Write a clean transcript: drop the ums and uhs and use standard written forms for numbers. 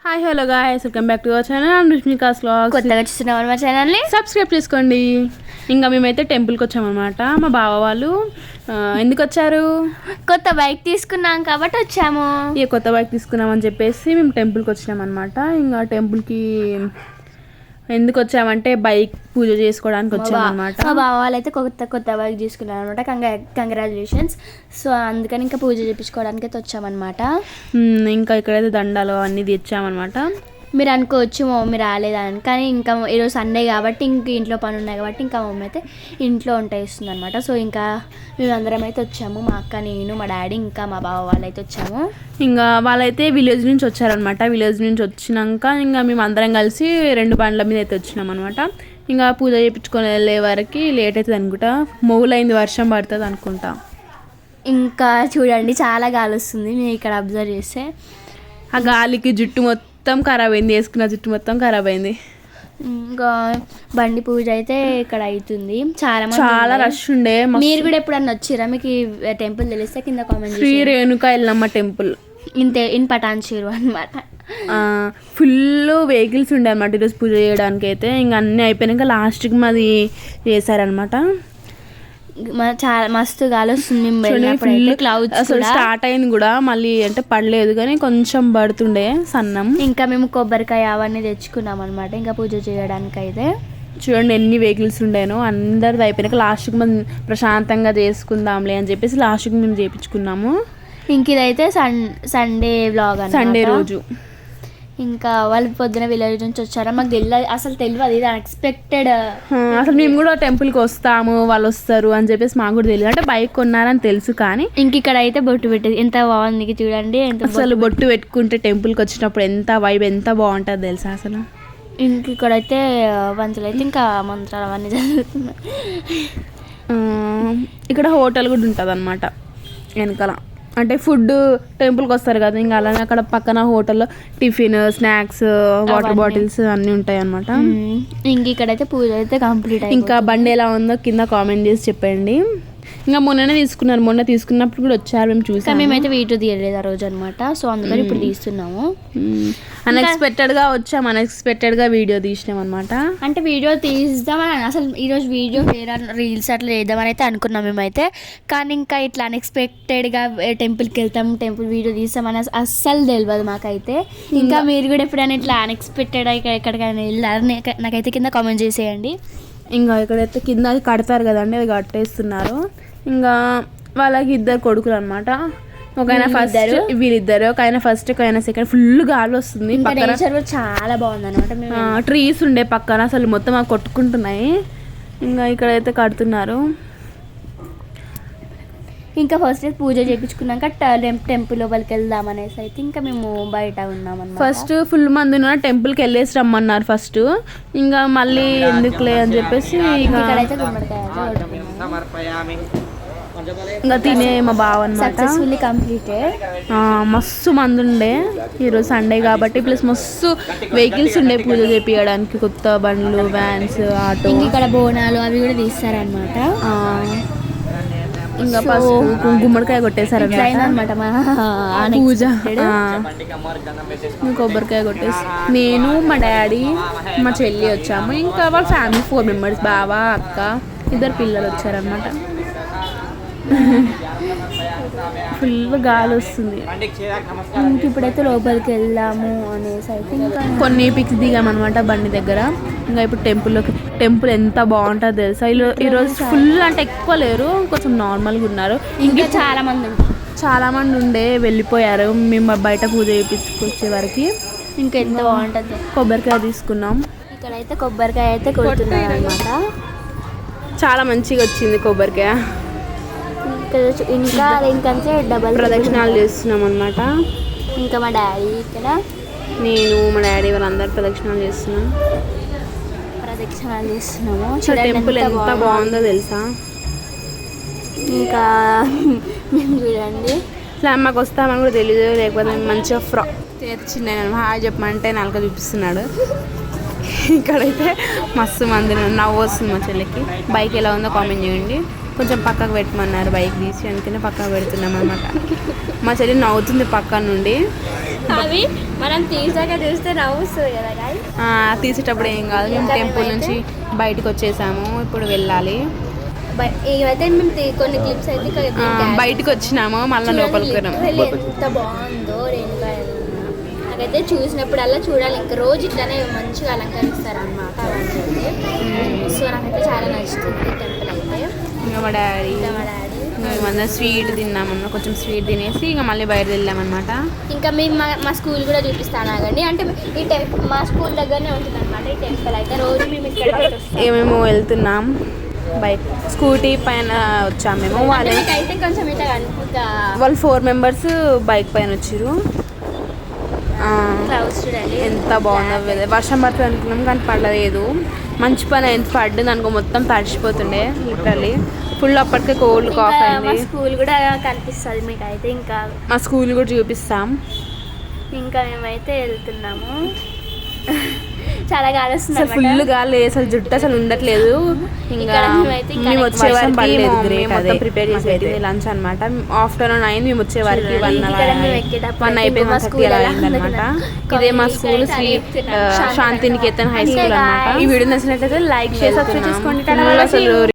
Hi hello guys, welcome back to our channel Rushmika's vlogs. కొత్తగా చూస్తున్నాం మా ఛానల్ని సబ్స్క్రైబ్ చేసుకోండి. ఇంకా మేమైతే టెంపుల్కి వచ్చామన్నమాట. మా బావ వాళ్ళు ఎందుకు వచ్చారు? కొత్త బైక్ తీసుకున్నాం కాబట్టి వచ్చాము. ఇక కొత్త బైక్ తీసుకున్నామని చెప్పేసి మేము టెంపుల్కి వచ్చినామన్నమాట. ఇంకా టెంపుల్కి ఎందుకు వచ్చామంటే బైక్ పూజ చేసుకోవడానికి వచ్చామన్నమాట. మా బావ వాళ్ళు అయితే కొత్త బైక్ తీసుకున్నారు అనమాట. కంగ్రాచులేషన్స్. సో అందుకని ఇంకా పూజ చేయించుకోవడానికి అయితే వచ్చామన్నమాట. ఇంకా ఇక్కడైతే దండాలు అన్నీ తెచ్చామన్నమాట. మీరు అనుకోవచ్చు మా మమ్మీ రాలేదని, కానీ ఇంకా ఈరోజు సండే కాబట్టి ఇంక ఇంట్లో పని ఉన్నాయి కాబట్టి ఇంకా మమ్మీ అయితే ఇంట్లో వంట చేస్తుంది అనమాట. సో ఇంకా మేమందరం అయితే వచ్చాము, మా అక్క, నేను, మా డాడీ, ఇంకా మా బావ వాళ్ళు అయితే వచ్చాము. ఇంకా వాళ్ళైతే విలేజ్ నుంచి వచ్చారనమాట. విలేజ్ నుంచి వచ్చినాక ఇంకా మేము అందరం కలిసి 2 బండ్ల మీద అయితే వచ్చినాం అనమాట. ఇంకా పూజ చేయించుకొని వెళ్ళే వరకు లేట్ అవుతుంది అనుకుంటా. మొగులైంది, వర్షం పడుతుంది అనుకుంటా. ఇంకా చూడండి చాలా గాలి వస్తుంది. మేము ఇక్కడ అబ్జర్వ్ చేస్తే ఆ గాలికి జుట్టు మొత్తం ఖరాబ్ అయింది, వేసుకున్న జుట్టు మొత్తం ఖరాబ్ అయింది. ఇంకా బండి పూజ అయితే ఇక్కడ అవుతుంది. చాలా రష్ ఉండే. మీరు కూడా ఎప్పుడన్నా వచ్చిరా? మీకు ఈ టెంపుల్ తెలిస్తే కింద comment Shri Renuka Yellamma temple in Patancheru అనమాట. ఫుల్ వెహికల్స్ ఉండే అనమాట ఈరోజు పూజ చేయడానికి అయితే. ఇంకా అన్నీ అయిపోయినాక లాస్ట్కి మాది చేశారనమాట. చాలా మస్తు గాలి వస్తుంది. అసలు స్టార్ట్ అయింది కూడా, మళ్ళీ అంటే పడలేదు కానీ కొంచెం పడుతుండే సన్నం. ఇంకా మేము కొబ్బరికాయ అవన్నీ తెచ్చుకున్నాం అనమాట ఇంకా పూజ చేయడానికి అయితే. చూడండి ఎన్ని వెహికల్స్ ఉండేనో. అందరిది అయిపోయినాక లాస్ట్కి మనం ప్రశాంతంగా చేసుకుందాంలే అని చెప్పేసి లాస్ట్కి మేము చేయించుకున్నాము. ఇంక ఇదైతే సండే వ్లాగ్, సండే రోజు. ఇంకా వాళ్ళు పొద్దున విలేజ్ నుంచి వచ్చారా, మాకు తెలియదు ఇది అన్ఎక్స్పెక్టెడ్. అసలు మేము కూడా టెంపుల్కి వస్తాము, వాళ్ళు వస్తారు అని చెప్పేసి మాకు కూడా తెలియదు. అంటే బైక్ కొన్నారని తెలుసు కానీ ఇంక ఇక్కడ అయితే బొట్టు పెట్టేది ఎంత బాగుంది చూడండి. అసలు బొట్టు పెట్టుకుంటే టెంపుల్కి వచ్చినప్పుడు ఎంత వైబ్, ఎంత బాగుంటుంది తెలుసా అసలు. ఇంక ఇక్కడైతే పంతులు అయితే ఇంకా మంత్రాలు అవన్నీ జరుగుతున్నాయి. ఇక్కడ హోటల్ కూడా ఉంటుంది అనమాట వెనకాల. అంటే ఫుడ్ టెంపుల్కి వస్తారు కదా, ఇంకా అలానే అక్కడ పక్కన హోటల్లో టిఫిన్, స్నాక్స్, వాటర్ బాటిల్స్ అన్నీ ఉంటాయి అనమాట. ఇంక ఇక్కడైతే పూజ అయితే కంప్లీట్. ఇంకా బండి ఎలా ఉందో కింద కామెంట్ చేసి చెప్పండి. ఇంకా మొన్న తీసుకున్నప్పుడు కూడా వచ్చారు, మేము చూసాం. మేమైతే వీడియో తీయలేదు ఆ రోజు అనమాట. సో అందుకని ఇప్పుడు తీస్తున్నాము. అన్ఎక్స్పెక్టెడ్గా వీడియో తీసినాం అనమాట. అంటే వీడియో తీద్దామని అసలు ఈరోజు వీడియో వేరే రీల్స్ అట్లా చేద్దామని అయితే అనుకున్నాం మేమైతే. కానీ ఇంకా ఇట్లా అన్ఎక్స్పెక్టెడ్గా టెంపుల్కి వెళ్తాం, టెంపుల్ వీడియో తీస్తామని అస్సలు తెలియదు మాకైతే. ఇంకా మీరు కూడా ఎప్పుడైనా ఇట్లా అన్ఎక్స్పెక్టెడ్ ఎక్కడికైనా వెళ్ళారు నాకైతే కింద కామెంట్ చేసేయండి. ఇంకా ఇక్కడైతే కింద అది కడతారు కదండి, అది కట్టేస్తున్నారు. ఇంకా వాళ్ళకి 2 కొడుకులు అనమాట. వీళ్ళిద్దరు, ఒక ఆయన ఫస్ట్, ఒక ఆయన సెకండ్. ఫుల్ గాలి వస్తుంది. చాలా బాగుంది అనమాట. ట్రీస్ ఉండే పక్కన అసలు మొత్తం అవి కొట్టుకుంటున్నాయి. ఇంకా ఇక్కడైతే కడుతున్నారు. ఇంకా ఫస్ట్ పూజ చేయించుకున్నాక టెంపుల్ లోపలికి వెళ్దాం అనేసి అయితే ఇంకా మేము బయట ఉన్నాం అన్నమాట. ఫస్ట్ ఫుల్ మంది ఉన్న టెంపుల్కి వెళ్ళేసి రమ్మన్నారు ఫస్ట్. ఇంకా మళ్ళీ ఎందుకులే అని చెప్పేసి ఇక్కడైతే ఇంకా తినే మా బావ అన్నమాట. కంప్లీటెడ్. మస్తు మంది ఉండే ఈరోజు సండే కాబట్టి. ప్లస్ మస్తు వెహికల్స్ ఉండే పూజ చేపించడానికి, కొత్త బండ్లు, వ్యాన్స్, ఆటో. ఇక్కడ బోనాలు అవి కూడా తీస్తారనమాట. ఇంకా గుమ్మడికాయ కొట్టేశారు అనమాట పూజ. కొబ్బరికాయ కొట్టేసి నేను, మా డాడీ, మా చెల్లి వచ్చాము. ఇంకా వాళ్ళ ఫ్యామిలీ 4 మెంబర్స్, బావ, అక్క, 2 పిల్లలు వచ్చారనమాట. ఫుల్ గాలి వస్తుంది. ఇంక ఇప్పుడైతే లోపలికి వెళ్దాము అనేసి అయితే ఇంకా కొన్ని పిక్స్ దిగామన్నమాట బండి దగ్గర. ఇంకా ఇప్పుడు టెంపుల్ ఎంత బాగుంటుందో తెలుసా. ఈరోజు ఫుల్ అంటే ఎక్కువ లేరు, కొంచెం నార్మల్గా ఉన్నారు. ఇంకా చాలా మంది ఉండే వెళ్ళిపోయారు. మేము బయట పూజ చేయించుకొచ్చే వరకు. ఇంకా ఎంత బాగుంటుంది. కొబ్బరికాయ తీసుకున్నాం. ఇక్కడైతే కొబ్బరికాయ అయితే కొడుతున్నాం అనమాట. చాలా మంచిగా వచ్చింది కొబ్బరికాయ. ఇంకా ఇంకంటే డబల్ ప్రదక్షిణాలు చేస్తున్నాం అనమాట. ఇంకా మా డాడీ ఇక్కడ, నేను, మా డాడీ వాళ్ళందరూ ప్రదక్షిణాలు చేస్తున్నాము. టెంపుల్ ఎంత బాగుందో తెలుసా. ఇంకా మేము చూడండి ఇట్లా అమ్మకి వస్తామని కూడా తెలియదు, లేకపోతే మంచిగా తెచ్చిండే హాయ్ చెప్పమంటే నలక చూపిస్తున్నాడు. ఇక్కడైతే మస్తు మంది నవ్వు వస్తుంది మా చెల్లికి. బైక్ ఎలా ఉందో కామెంట్ చేయండి. కొంచెం పక్కకు పెట్టమన్నారు బైక్ తీసి, అందుకనే పక్కకు పెడుతున్నాం అన్నమాట. మా చెల్లి నవ్వుతుంది పక్క నుండి. అవి మనం తీసాక చూస్తే నవ్వుస్తుంది కదా guys. తీసేటప్పుడు ఏం కాదు. మేము టెంపుల్ నుంచి బయటకు వచ్చేసాము, ఇప్పుడు వెళ్ళాలి. ఇవైతే మేము కొన్ని క్లిప్స్ అయితే బయటకు వచ్చినాము, మళ్ళీ లోపలికి పోయినాం. ఎంత బాగుందో రేణుకాయ. నాకైతే చూసినప్పుడల్లా చూడాలి, ఇంకా రోజు ఇట్లానే మంచిగా అలంకరిస్తారు అనమాట అవన్నీ అయితే. సో నాకైతే చాలా నచ్చుతుంది టెంపుల్ అయితే. ఇంకా మా డాడీ మేమందరం స్వీట్ తిన్నామన్నా, కొంచెం స్వీట్ తినేసి ఇంకా మళ్ళీ బయట వెళ్ళామన్నమాట. ఇంకా మేము మా స్కూల్ కూడా చూపిస్తాను ఆగండి. అంటే ఈ టెంపుల్ మా స్కూల్ దగ్గరనే ఉంటుంది అనమాట ఈ టెంపుల్ అయితే. రోజు మేము ఇక్కడ మేము వెళ్తున్నాం బైక్ స్కూటీ పైన వచ్చాము మేము. అయితే కొంచెం ఇట్లా వాళ్ళు 4 మెంబర్స్ బైక్ పైన వచ్చారు. క్లౌడ్స్ చూడండి ఎంత బాగుందో వెదర్. వర్షం పడుతుంది అనుకున్నాం కానీ పడలేదు. మంచి పని ఎంత పడ్డది అనుకో, మొత్తం తడిచిపోతుండే లిటరల్లీ. ఫుల్ అప్పటికే కోల్డ్ కాఫ్ అయింది. మా స్కూల్ కూడా కనిపిస్తుంది మీకు అయితే. ఇంకా మా స్కూల్ కూడా చూపిస్తాం. ఇంకా మేమైతే వెళ్తున్నాము. చాలా గాలి వస్తుంది ఫుల్ గాలి, అసలు జుట్టు అసలు ఉండట్లేదు. ఇంకా మేము వచ్చే వారికి ప్రిపేర్ చేసి పెట్టింది లంచ్ అనమాట. ఆఫ్టర్నూన్ అయింది, మేము వచ్చే వారికి 1 అయిపోయింది అనమాట. ఇదే మా school Shri Shantiniketan high school అనమాట. ఈ వీడియో నచ్చినట్లయితే లైక్ చేసి సబ్స్క్రైబ్ చేసుకోండి. అసలు